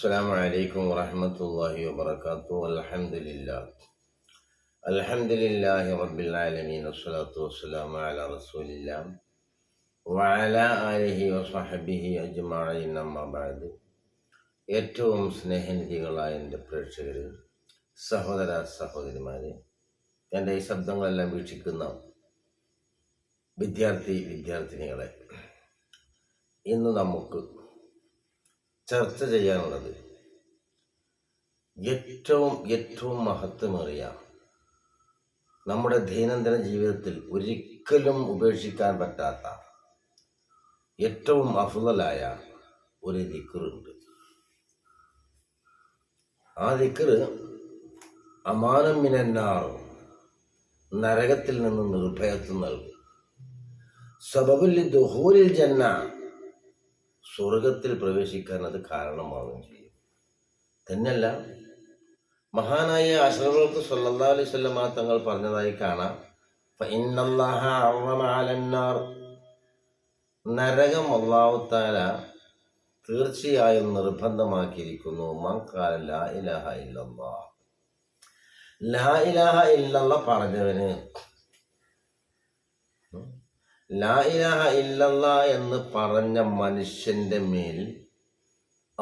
السلام عليكم ورحمة الله وبركاته. الحمد لله رب العالمين والصلاة والسلام على رسول الله وعلى آله وصحبه أجمعين. أما بعد. ഏറ്റവും സ്നേഹനിധികളായ എൻ്റെ പ്രേക്ഷകരെ, സഹോദര സഹോദരിമാരെ, എൻ്റെ ഈ ശബ്ദങ്ങളെല്ലാം വീക്ഷിക്കുന്ന വിദ്യാർത്ഥിനികളെ, ഇന്ന് നമുക്ക് ചർച്ച ചെയ്യാനുള്ളത് ഏറ്റവും മഹത്വമേറിയ, നമ്മുടെ ദൈനംദിന ജീവിതത്തിൽ ഒരിക്കലും ഉപേക്ഷിക്കാൻ പറ്റാത്ത ഏറ്റവും അഫ്ളലായ ഒരു ദിക്റുണ്ട്. ആ ദിക്റ് അമാനം മിനന്നാർ, നരകത്തിൽ നിന്ന് നിർഭയത്വം നൽകും. സബബുൽ ദുഖൂലിൽ ജന്ന, സ്വർഗത്തിൽ പ്രവേശിക്കാൻ അത് കാരണമാവുകയും ചെയ്യും. തന്നെയല്ല, മഹാനായ അഷ്റഫുൽ സ്വല്ലല്ലാഹു അലൈഹി വസല്ലം തങ്ങൾ പറഞ്ഞതായി കാണാം, ഫഇന്നല്ലാഹ അർറമ അലന്നാർ, നരകം അല്ലാഹു തആല തീർച്ചയായും നിർബന്ധമാക്കിയിരിക്കുന്നു. മൻ ഖാല ലാ ഇലാഹ ഇല്ലല്ലാഹ്, ലാ ഇലാഹ ഇല്ലല്ലാഹ് പറഞ്ഞവന്, ലാ ഇലാഹ ഇല്ലല്ലാഹ് എന്ന് പറഞ്ഞ മനുഷ്യന്റെ മേൽ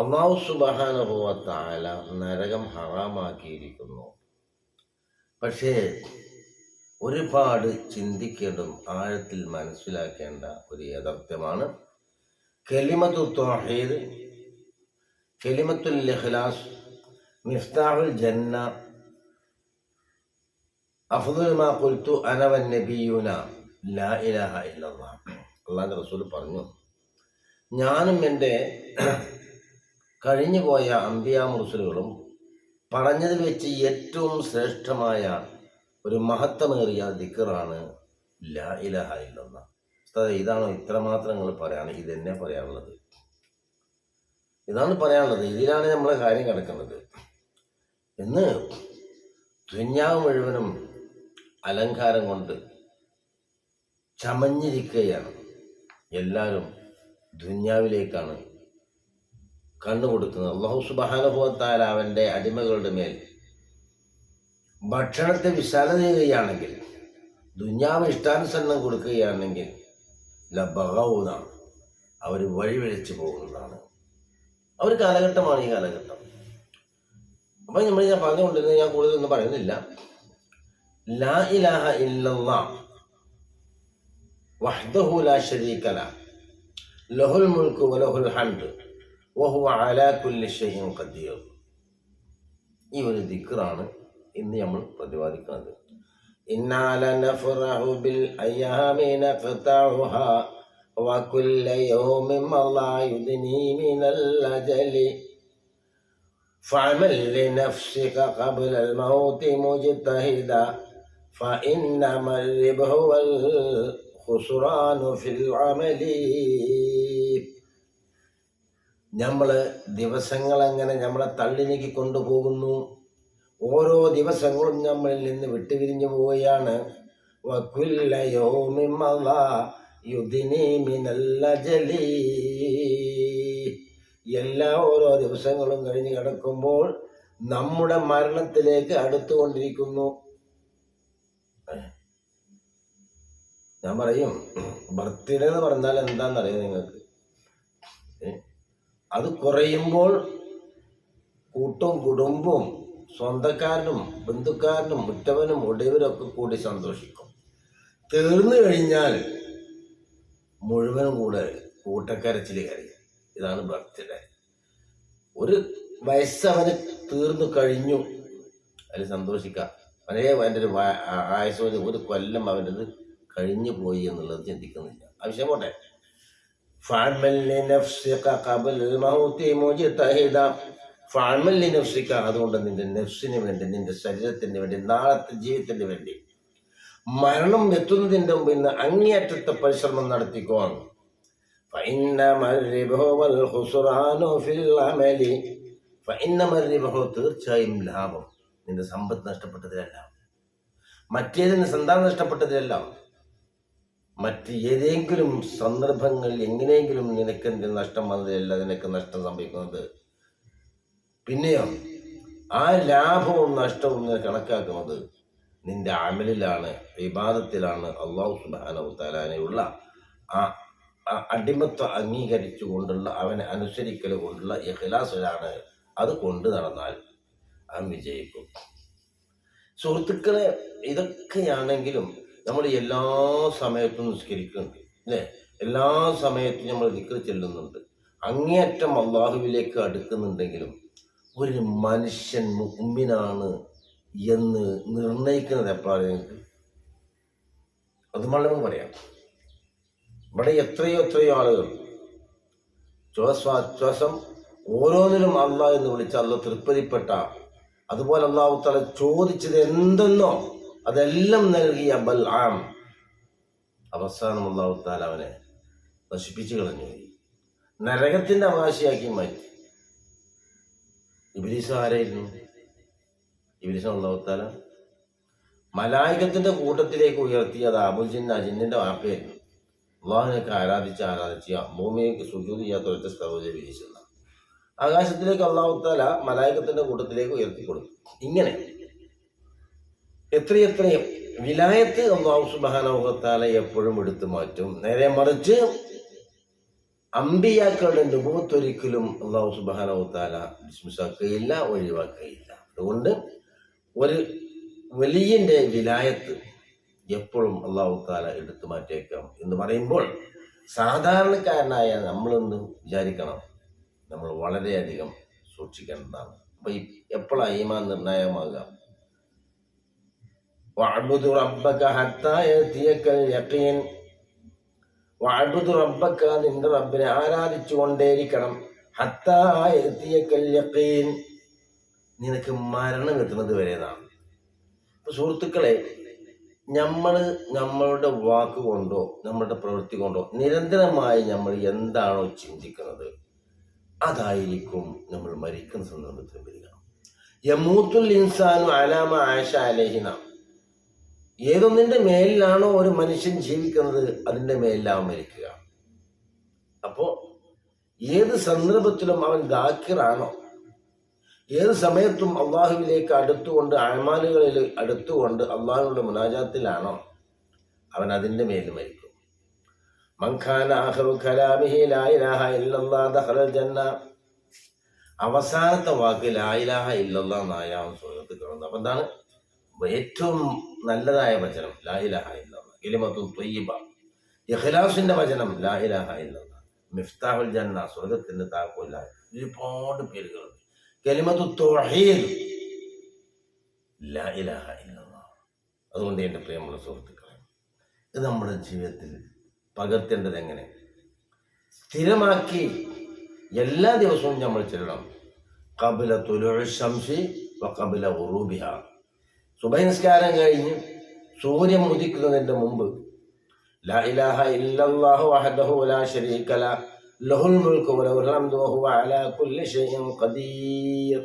അല്ലാഹു സുബ്ഹാനഹു വ തആല നരകം ഹറാമാക്കിയിരിക്കുന്നു. പക്ഷേ ഒരുപാട് ചിന്തിക്കേണ്ടതും ആഴത്തിൽ മനസ്സിലാക്കേണ്ട ഒരു യാഥാർത്ഥ്യമാണ് കലിമത്തു തൗഹീദ്, കലിമത്തുൽ ഇഖ്ലാസ്, മിഫ്താഹുൽ ജന്ന, അഫ്ളു മാ ഖുൽതു അന വൻ നബിയൂന ലാ ഇലാഹ ഇല്ലല്ലാഹ്. അല്ലാഹുവിന്റെ റസൂൽ പറഞ്ഞു, ഞാനും എൻ്റെ കഴിഞ്ഞുപോയ അമ്പിയാ മുർസലുകളും പറഞ്ഞതിൽ വെച്ച് ഏറ്റവും ശ്രേഷ്ഠമായ ഒരു മഹത്വമേറിയ ദിക്റാണ് ലാ ഇലാഹ ഇല്ലല്ലാഹ്. ഇതാണോ ഇത്രമാത്രം നിങ്ങൾ പറയാണ്? ഇതെന്നെ പറയാനുള്ളത്, ഇതാണ് പറയാനുള്ളത്, ഇതിലാണ് നമ്മളെ കാര്യം കിടക്കുന്നത്. ഇന്ന് ദുനിയാവ് മുഴുവനും അലങ്കാരം കൊണ്ട് ചമഞ്ഞിരിക്കുകയാണ്. എല്ലാവരും ദുനിയാവിലേക്കാണ് കണ്ണുകൊടുക്കുന്നത്. അല്ലാഹു സുബ്ഹാനഹു വ തആല അവൻ്റെ അടിമകളുടെ മേൽ ഭക്ഷണത്തെ വിശാലത ചെയ്യുകയാണെങ്കിൽ, ദുനിയാവ് ഇഷ്ടാനുസരണം കൊടുക്കുകയാണെങ്കിൽ ലബഗൗന, അവർ വഴിവെളിച്ചു പോകുന്നതാണ്. ഒരു കാലഘട്ടമാണ് ഈ കാലഘട്ടം. അപ്പം ഞാൻ പറഞ്ഞുകൊണ്ടിരുന്നത്, ഞാൻ കൂടുതലൊന്നും പറയുന്നില്ല. ലാ ഇലാഹ ഇല്ലല്ലാഹ് വഹ്ദഹു ലാ ശരീക ലഹ് ലഹുൽ മുൽക്കു വലഹുൽ ഹംദ് വഹുവ അലാ കുല്ലി ഷൈഇൻ ഖദീർ. ഈ ഒരു ദിക്റാണ് ഇന്ന് നമ്മൾ പ്രതിപാദിക്കുന്നത്. ഇന്നാ ലനഫറഹു ബിൽ അയ്യാമി നഖതഉഹാ വകുല്ല യൗമിൻ മല്ലാ യുദ്നി മിനൽ അജലി ഫഅമൽ ലിനഫ്സിക ഖബ്ലൽ മൗതി മുജ്തഹിദാ ഫഇന്നമാ റിബ്ഹു വൽ ഖുസ്റാനു ഫിൽ അമലി. നമ്മൾ ദിവസങ്ങളങ്ങനെ നമ്മളെ തള്ളി നീക്കി കൊണ്ടുപോകുന്നു. ഓരോ ദിവസങ്ങളും നമ്മളിൽ നിന്ന് വിട്ടുപിരിഞ്ഞു പോവുകയാണ്. വകുല്ല യൗമിൻ മളാ യുദ്നി മിനൽ അജലി, എല്ലാ ഓരോ ദിവസങ്ങളും കഴിഞ്ഞ് കിടക്കുമ്പോൾ നമ്മുടെ മരണത്തിലേക്ക് അടുത്തുകൊണ്ടിരിക്കുന്നു. ഞാൻ പറയും, ബർത്ത്ഡേ എന്ന് പറഞ്ഞാൽ എന്താണെന്നറിയാം നിങ്ങൾക്ക്? അത് കുറയുമ്പോൾ കൂട്ടും കുടുംബവും സ്വന്തക്കാരനും ബന്ധുക്കാരനും ഉറ്റവനും ഒടിയവരൊക്കെ കൂടി സന്തോഷിക്കും. തീർന്നു കഴിഞ്ഞാൽ മുഴുവനും കൂടെ കൂട്ടക്കരച്ചിൽ കരയും. ഇതാണ് ബർത്ത്ഡേ. ഒരു വയസ്സവന് തീർന്നു കഴിഞ്ഞു, അതിൽ സന്തോഷിക്കാം. അവൻ്റെ ഒരു ആയുസ് ഒരു കൊല്ലം അവൻ്റെത് കഴിഞ്ഞു പോയി എന്നുള്ളത് ചിന്തിക്കുന്നില്ല. ആവശ്യം പോട്ടെ. അതുകൊണ്ട് നിന്റെ നെഫ്സിന് വേണ്ടി, നിന്റെ ശരീരത്തിന് വേണ്ടി, നാളത്തെ ജീവിതത്തിന് വേണ്ടി, മരണം എത്തുന്നതിൻ്റെ മുമ്പ് ഇന്ന് അങ്ങേയറ്റത്തെ പരിശ്രമം നടത്തിക്കോ. തീർച്ചയായും ലാഭം നിന്റെ സമ്പത്ത് നഷ്ടപ്പെട്ടതിലല്ല, മറ്റേതിന് സന്താനം നഷ്ടപ്പെട്ടതിലല്ല, മറ്റ് ഏതെങ്കിലും സന്ദർഭങ്ങളിൽ എങ്ങനെയെങ്കിലും നിനക്ക് നഷ്ടം വന്നതിലല്ല നിനക്ക് നഷ്ടം സംഭവിക്കുന്നത്. പിന്നെയോ ആ ലാഭവും നഷ്ടവും കണക്കാക്കുന്നത് നിന്റെ അമലിലാണ്, ഇബാദത്തിലാണ്. അല്ലാഹു സുബ്ഹാനഹു തആലയുള്ള ആ അടിമത്വം അംഗീകരിച്ചുകൊണ്ടുള്ള അവനെ അനുസരിക്കൽ കൊണ്ടുള്ള ഇഖ്ലാസിലാണ്. അത് കൊണ്ട് നടന്നാൽ അവൻ വിജയിക്കും. സുഹൃത്തുക്കളെ, ഇതൊക്കെയാണെങ്കിലും നമ്മൾ എല്ലാ സമയത്തും നിസ്കരിക്കുന്നുണ്ട് അല്ലേ? എല്ലാ സമയത്തും നമ്മൾ ദിക്ർ ചെല്ലുന്നുണ്ട്. അങ്ങേയറ്റം അള്ളാഹുവിലേക്ക് അടുക്കുന്നുണ്ടെങ്കിലും ഒരു മനുഷ്യൻ മുഅ്മിനാണ് എന്ന് നിർണയിക്കുന്നത് എപ്പോഴാണ് നിങ്ങൾക്ക്? അത് വളരെ പറയാം. ഇവിടെ എത്രയോ ആളുകൾ ശ്വാസം ഓരോന്നിലും അള്ളാഹ് എന്ന് വിളിച്ച അള്ളാഹ് തൃപ്തിപ്പെട്ട, അതുപോലെ അള്ളാഹു തആല ചോദിച്ചത് എന്തെന്നോ അതെല്ലാം നൽകിയ ബൽആം അവസാനം അള്ളാഹു തആല അവനെ നശിപ്പിച്ചു കളഞ്ഞു, നരകത്തിന്റെ അവകാശിയാക്കി മാറ്റി. ഇബ്ലീസ് ആരായിരുന്നു? ഇബ്ലീസ് അള്ളാഹു തആല മലായികത്തിന്റെ കൂട്ടത്തിലേക്ക് ഉയർത്തിയത് ജിന്നിന്റെ വാപ്പയായിരുന്നു. അള്ളാഹുവിനൊക്കെ ആരാധിച്ച് ഭൂമിക്ക് സുജൂദ് ചെയ്യാത്ത ഒറ്റ സ്ഥലം വിധിച്ചത്. ആകാശത്തിലേക്ക് അള്ളാഹു തആല മലായികത്തിന്റെ കൂട്ടത്തിലേക്ക് ഉയർത്തിക്കൊടുത്തു. ഇങ്ങനെ എത്രയെത്രയും വിലായത്ത് അള്ളാഹു സുബ്ഹാനഹു വ തആല എപ്പോഴും എടുത്തു മാറ്റും. നേരെ മറിച്ച് അമ്പിയാക്കളുടെ നുബുവത്ത് ഒരിക്കലും അള്ളാഹു സുബ്ഹാനഹു വ തആല ഡിസ്മിസാക്കുകയില്ല, ഒഴിവാക്കുകയില്ല. അതുകൊണ്ട് ഒരു വലിയന്റെ വിലായത്ത് എപ്പോഴും അള്ളാഹു തആല എടുത്തു മാറ്റിയേക്കാം എന്ന് പറയുമ്പോൾ സാധാരണക്കാരനായ നമ്മളൊന്ന് വിചാരിക്കണം, നമ്മൾ വളരെയധികം സൂക്ഷിക്കേണ്ടതാണ്. അപ്പൊ എപ്പോഴാണ് ഈമാൻ നിർണായകമാകാം? വഅബ്ദു റബ്ബക ഹത്താ യഅതിയകൽ യഖീൻ. വഅബ്ദു റബ്ബക, നിന്റെ റബ്ബിനെ ആരാധിച്ചു കൊണ്ടേയിരിക്കണം. ഹത്താ യഅതിയകൽ യഖീൻ, നിനക്ക് മരണം എത്തുന്നത് വരെയാണ്. അപ്പൊ സുഹൃത്തുക്കളെ, നമ്മളുടെ വാക്കുകൊണ്ടോ നമ്മളുടെ പ്രവൃത്തി കൊണ്ടോ നിരന്തരമായി നമ്മൾ എന്താണോ ചിന്തിക്കുന്നത് അതായിരിക്കും നമ്മൾ മരിക്കുന്ന സന്ദർഭത്തിൽ വരിക. യമൂത്തുൽ ഇൻസാനു അലാമ ആയിഷ അലൈഹിന. ഏതൊന്നിന്റെ മേലിലാണോ ഒരു മനുഷ്യൻ ജീവിക്കുന്നത് അതിന്റെ മേലിലാവും മരിക്കുക. അപ്പോ ഏത് സന്ദർഭത്തിലും അവൻ ദാക്കിറാണോ, ഏത് സമയത്തും അള്ളാഹുവിലേക്ക് അടുത്തുകൊണ്ട് അഅ്മാലുകളിൽ അടുത്തുകൊണ്ട് അള്ളാഹുവിന്റെ മുനാജാത്തിലാണോ അവൻ അതിന്റെ മേലിൽ മരിക്കും. മൻ ഖാന ആഖിറു കലാമിഹി ലാ ഇലാഹ ഇല്ലല്ലാഹ് ദഖലൽ ജന്ന. അവസാനത്തെ വാക്ക് ലാ ഇലാഹ ഇല്ലല്ലാഹ് എന്നായ അവൻ സ്വർഗ്ഗത്തിൽ കടന്നു. അപ്പൊ എന്താണ് ഏറ്റവും നല്ലതായ വചനം? ലാ ഇലാഹ ഇല്ലല്ലാഹ്. കലിമത്തുൻ ത്വയ്യിബ, ഇഖ്ലാസിന്റെ വചനം ലാ ഇലാഹ ഇല്ലല്ലാഹ്. മിഫ്താഹുൽ ജന്ന, സ്വർഗ്ഗത്തിന്റെ താക്കോൽ. ഒരുപാട് പേരുകളുണ്ട്. കലിമത്തു തൗഹീദ്, ലാ ഇലാഹ ഇല്ലല്ലാഹ്. അതുകൊണ്ട് എൻ്റെ പ്രിയമുള്ള സുഹൃത്തുക്കളെ, ഇത് നമ്മുടെ ജീവിതത്തിൽ പകർത്തേണ്ടത് എങ്ങനെ? സ്ഥിരമാക്കി എല്ലാ ദിവസവും നമ്മൾ ചെല്ലണം. ഖബ്ല തുലൂഇ ശംസി വ ഖബ്ല ഗുറൂബിഹ. സുബഹി നിസ്കാരം കഴിഞ്ഞ് സൂര്യൻ ഉദിക്കുന്നതിന്റെ മുമ്പ് ലാ ഇലാഹ ഇല്ലല്ലാഹു വഹ്ദഹു ലാ ശരീക ലഹു ലഹുൽ മുൽക്കു വലഹുൽ ഹംദു വഹുവ അലാ കുല്ലി ഷൈഇൻ ഖദീർ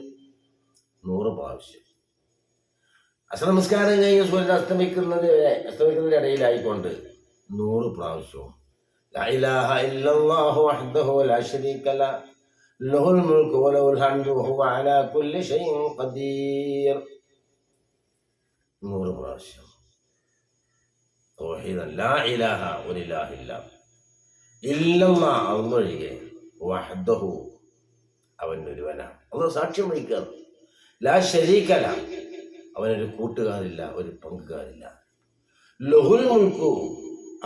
100 പ്രാവശ്യം. അസ്ർ നമസ്കാരം കഴിഞ്ഞ് സൂര്യൻ അസ്തമിക്കുന്നതിന്റെ ഇടയിലായിക്കൊണ്ട് 100 പ്രാവശ്യവും ലാ ഇലാഹ ഇല്ലല്ലാഹു വഹ്ദഹു ലാ ശരീക ലഹു ലഹുൽ മുൽക്കു വലഹുൽ ഹംദു വഹുവ അലാ കുല്ലി ഷൈഇൻ ഖദീർ 100 പ്രാവശ്യം. തൗഹീദ്, ലാ ഇലാഹ ഒരു ഇലാഹില്ല ഇല്ലല്ലാഹ് അല്ലാഹൊഴികെ, വഹ്ദഹു അവൻ ഒരുവനാണ്. അല്ലാഹു സാക്ഷ്യം വഹിക്കാറ്. ലാ ശരീക ലഹു അവനൊരു കൂട്ടുകാരില്ല, ഒരു പങ്കുകാരില്ല. ലഹുൽ മുൽക്കു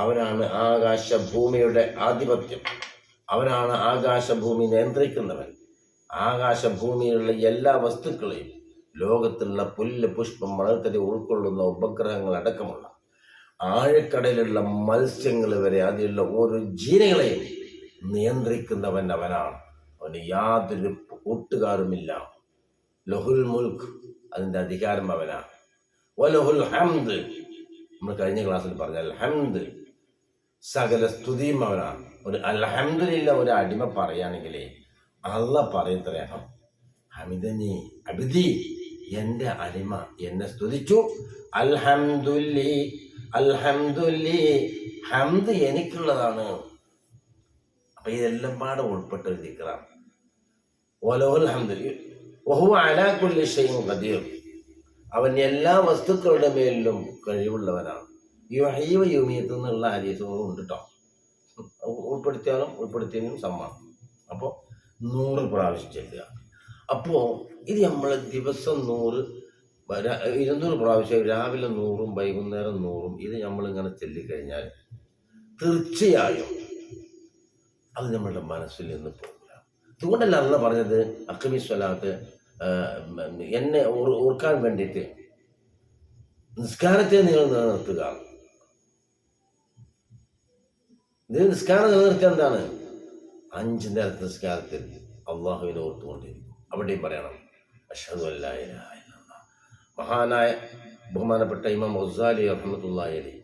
അവനാണ് ആകാശഭൂമിയുടെ ആധിപത്യം, അവനാണ് ആകാശഭൂമി നിയന്ത്രിക്കുന്നവൻ. ആകാശഭൂമിയിലുള്ള എല്ലാ വസ്തുക്കളെയും, ലോകത്തുള്ള പുല്ല് പുഷ്പം മണൽത്തരി ഉൾക്കൊള്ളുന്ന ഉപഗ്രഹങ്ങൾ അടക്കമുള്ള ആഴക്കടലിലുള്ള മത്സ്യങ്ങൾ വരെ അതിലുള്ള ഓരോ ജീവകളെയും നിയന്ത്രിക്കുന്നവൻ അവനാണ്. അവന് യാതൊരു കൂട്ടുകാരുമില്ല. ലഹുൽ മുൽക്ക്, അതിൻ്റെ അധികാരം അവനാണ്. വലഹുൽ ഹംദ്, നമ്മൾ കഴിഞ്ഞ ക്ലാസ്സിൽ പറഞ്ഞ ഹംദ്, സകല സ്തുതിയും അവനാണ്. ഒരു അൽഹംദുലില്ലാ ഒരു അടിമ പറയുകയാണെങ്കിൽ അല്ലാഹ് പറയത്രയാണ്, ഹമിദനി അബ്ദി, എൻ്റെ അടിമ എന്നെ സ്തുതിച്ചു. അൽഹംദുലി അൽഹംദുലി, ഹംദ് എനിക്കുള്ളതാണ്. അപ്പൊ ഇതെല്ലാം പാടെ ഉൾപ്പെട്ട ഒരു ദിക്റാണ്. വലഹുൽ ഹംദ് വഹുവ അലാ കുല്ലി ഷൈഇൻ ഖദീർ, അവൻ എല്ലാ വസ്തുക്കളുടെ മേലിലും കഴിവുള്ളവനാണ്. യുഹ്യി വ യുമീത്ത് എന്നുള്ള ഹദീസുകളും ഉണ്ട് കേട്ടോ. ഉൾപ്പെടുത്തിയാലും ഉൾപ്പെടുത്തിയതിനും സമ്മാനം. അപ്പോൾ 100 പ്രാവശ്യം ചെല്ലുക. അപ്പോൾ ഇത് നമ്മൾ ദിവസം 200 പ്രാവശ്യം, രാവിലെ 100ഉം വൈകുന്നേരം 100ഉം ഇത് നമ്മളിങ്ങനെ ചൊല്ലിക്കഴിഞ്ഞാൽ തീർച്ചയായും അത് നമ്മളുടെ മനസ്സിൽ നിന്ന് പോകില്ല. അതുകൊണ്ടല്ല അള്ളാഹ് പറഞ്ഞത് അഖ്മി സ്വലാത്ത്, എന്നെ ഓർക്കാൻ വേണ്ടിയിട്ട് നിസ്കാരത്തെ നിങ്ങൾ നിലനിർത്തുക. ഇത് നിസ്കാരം നിലനിർത്തിയ എന്താണ്? 5 നേരത്തെ നിസ്കാരത്തിൽ അള്ളാഹുവിനെ ഓർത്തുകൊണ്ടിരിക്കും. അവിടെയും പറയണം അഷ്ഹദു അല്ലാ ഇലാഹ ഇല്ലല്ലാഹ്. മഹാനായ ബഹുമാനപ്പെട്ട ഇമാം ഗസാലി റഹ്മത്തുള്ളാഹി അലൈഹി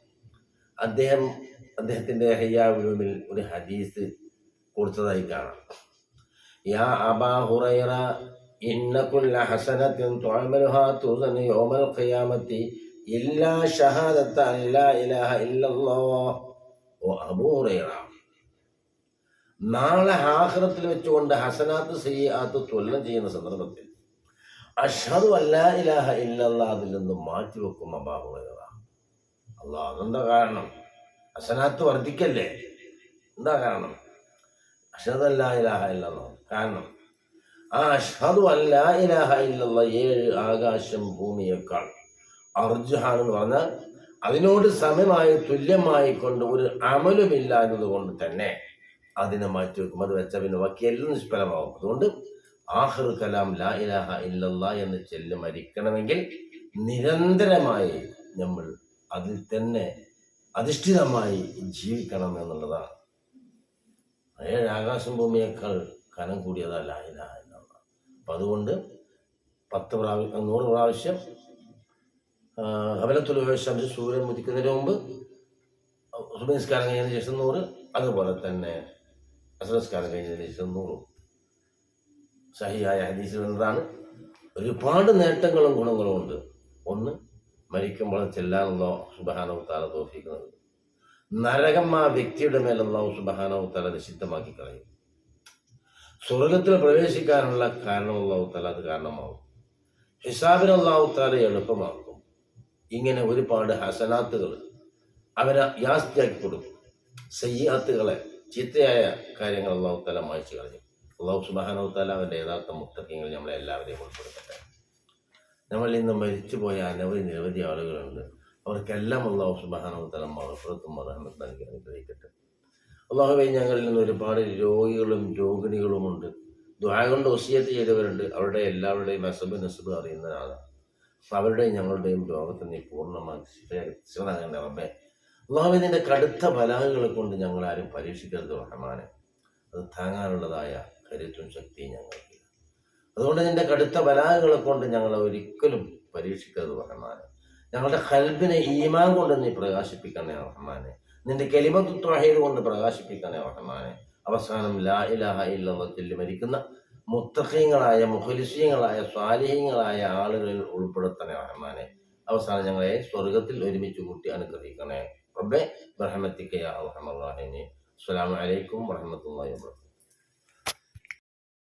അദ്ദേഹത്തിൻ്റെ ഇഹ്യാ ഉലൂമിൽ ഒരു ഹദീസ് കൊടുത്തതായി കാണാം. യാ അബാ ഹുറൈറ ഇന്ന കുല്ല ഹസനത്തിൻ തുഅമലുഹാ തുസനു യൗമൽ ഖിയാമത്തി ഇല്ലാ ഷഹാദത അല്ലാ ഇലാഹ ഇല്ലല്ലാഹ്. ഓ അബൂ ഹുറൈറ, നാളെ ആഖിറത്തിൽ വെച്ചുകൊണ്ട് ഹസനാത്ത് സയ്യിആത്ത് തുലനം ചെയ്യുന്ന സന്ദർഭത്തിൽ അഷ്ഹദു അല്ലാ ഇലാഹ ഇല്ലല്ലാഹ് അതിൽ നിന്ന് മാറ്റിവെക്കും അബൂ ഹുറൈറ. അല്ലാഹ്, അതെന്താ കാരണം? ഹസനാത്ത് വർദ്ധിക്കല്ലേ, എന്താ കാരണം? അഷ്ഹദു അല്ലാ ഇലാഹ ഇല്ലല്ലാഹ്. കാരണം ആ അഷ്ഹദു അല്ലാ ഇലാഹ ഇല്ലല്ലാഹ് 7 ആകാശം ഭൂമിയേക്കാൾ അർജഹാണെന്ന് പറഞ്ഞാൽ അതിനോട് സമയമായി തുല്യമായി കൊണ്ട് ഒരു അമലുമില്ല എന്നതുകൊണ്ട് തന്നെ അതിനെ മാറ്റിവെക്കും. അത് വെച്ചാൽ പിന്നെ ബാക്കിയെല്ലാം നിഷ്ഫലമാവും. അതുകൊണ്ട് ആഖിർ കലാം ലാ ഇലാഹ ഇല്ലല്ലാഹ് എന്ന് ചൊല്ലി മരിക്കണമെങ്കിൽ നിരന്തരമായി നമ്മൾ അതിൽ തന്നെ അധിഷ്ഠിതമായി ജീവിക്കണം എന്നുള്ളതാണ്. 7 ആകാശം ഭൂമിയേക്കാൾ കനം കൂടിയതാ ലാ ഇലാഹ ഇല്ലല്ലാഹ്. അപ്പം അതുകൊണ്ട് 100 പ്രാവശ്യം ഖബലത്തുൽ ശംസ്, സൂര്യൻ ഉദിക്കുന്നതിന് മുമ്പ്, സുബഹി നിസ്കാരം കഴിഞ്ഞതിന് ശേഷം 100, അതുപോലെ തന്നെ അസ്ർ നിസ്കാരം കഴിഞ്ഞതിന് ശേഷം 100. സഹിയായ ഹദീസിൽ വന്നതാണ്. ഒരുപാട് നേട്ടങ്ങളും ഗുണങ്ങളും ഉണ്ട്. ഒന്ന്, മരിക്കുമ്പോൾ ചെല്ലാനുള്ള സുബ്ഹാനഹു തആല തൗഫീഖ് നൽകും. നരകം ആ വ്യക്തിയുടെ മേൽ അല്ലാഹു സുബ്ഹാനഹു തആല നിഷിദ്ധമാക്കി കളയും. സ്വർഗത്തിൽ പ്രവേശിക്കാനുള്ള കാരണം അല്ലാഹു തആല അത് കാരണമാകും. ഹിസാബിന് അല്ലാഹു തആല എളുപ്പമാക്കും. ഇങ്ങനെ ഒരുപാട് ഹസനാത്തുകൾ അവരെ യാസ്തിയാക്കി കൊടുക്കും. സയ്യിഅത്തുകളെ, ചീത്തയായ കാര്യങ്ങൾ അല്ലാഹു തആല മായ്ച്ചു കളയും. അല്ലാഹു സുബ്ഹാനഹു തആല അവൻ്റെ യഥാർത്ഥ മുത്തഖീങ്ങളിൽ നമ്മളെ എല്ലാവരെയും ഉൾപ്പെടുത്തട്ടെ. നമ്മൾ ഇന്ന് മരിച്ചുപോയ നിരവധി ആളുകളുണ്ട്. അവർക്കെല്ലാം അല്ലാഹു സുബ്ഹാനഹു തആല മഗ്ഫിറത്തും റഹ്മത്തും നൽകി അനുഗ്രഹിക്കട്ടെ. അല്ലാഹുവേ, ഞങ്ങളിൽ നിന്ന് ഒരുപാട് രോഗികളും രോഗിണികളുമുണ്ട്. ദുആ കൊണ്ട് വസിയത്ത് ചെയ്തവരുണ്ട്. അവരുടെ എല്ലാവരുടെയും നസബ് അറിയുന്നതാണ്. അപ്പം അവരുടെയും ഞങ്ങളുടെയും രോഗത്തെ നീ പൂർണ്ണമാക്കി ശിഫ നൽകേണ്ട റബ്ബേ. അല്ലാഹുവേ, നിന്റെ കടുത്ത ബലാഹുകളെ കൊണ്ട് ഞങ്ങളാരും പരീക്ഷിക്കരുത് റഹ്മാനെ. അത് താങ്ങാനുള്ളതായ കരുത്തും ശക്തിയും ഞങ്ങൾക്കില്ല. അതുകൊണ്ട് നിന്റെ കടുത്ത ബലാഹുകളെ കൊണ്ട് ഞങ്ങളെ ഒരിക്കലും പരീക്ഷിക്കരുത് റഹ്മാനെ. ഞങ്ങളുടെ ഖൽബിനെ ഈമാൻ കൊണ്ട് നീ പ്രകാശിപ്പിക്കണേ റഹ്മാനെ. നിന്റെ കലിമത്തു തൗഹീദ് കൊണ്ട് പ്രകാശിപ്പിക്കണേ റഹ്മാനെ. അവസാനം ലാ ഇലാഹ ഇല്ലല്ലാഹ് ചൊല്ലി മരിക്കുന്ന മുത്തഖീങ്ങളായ, മുഖ്ലിസീങ്ങളായ, സ്വാലിഹീങ്ങളായ ആളുകളിൽ ഉൾപ്പെടുത്തണേ റഹ്മാനെ. അവസാനം ഞങ്ങളെ സ്വർഗത്തിൽ ഒരുമിച്ച് കൂട്ടി അനുഗ്രഹിക്കണേ റബ്ബേ ബിറഹ്മതിക യാ അർഹമർ റഹീമീൻ. അസ്സലാമു അലൈക്കും വറഹ്മത്തുള്ളാഹി വബറകാതുഹു.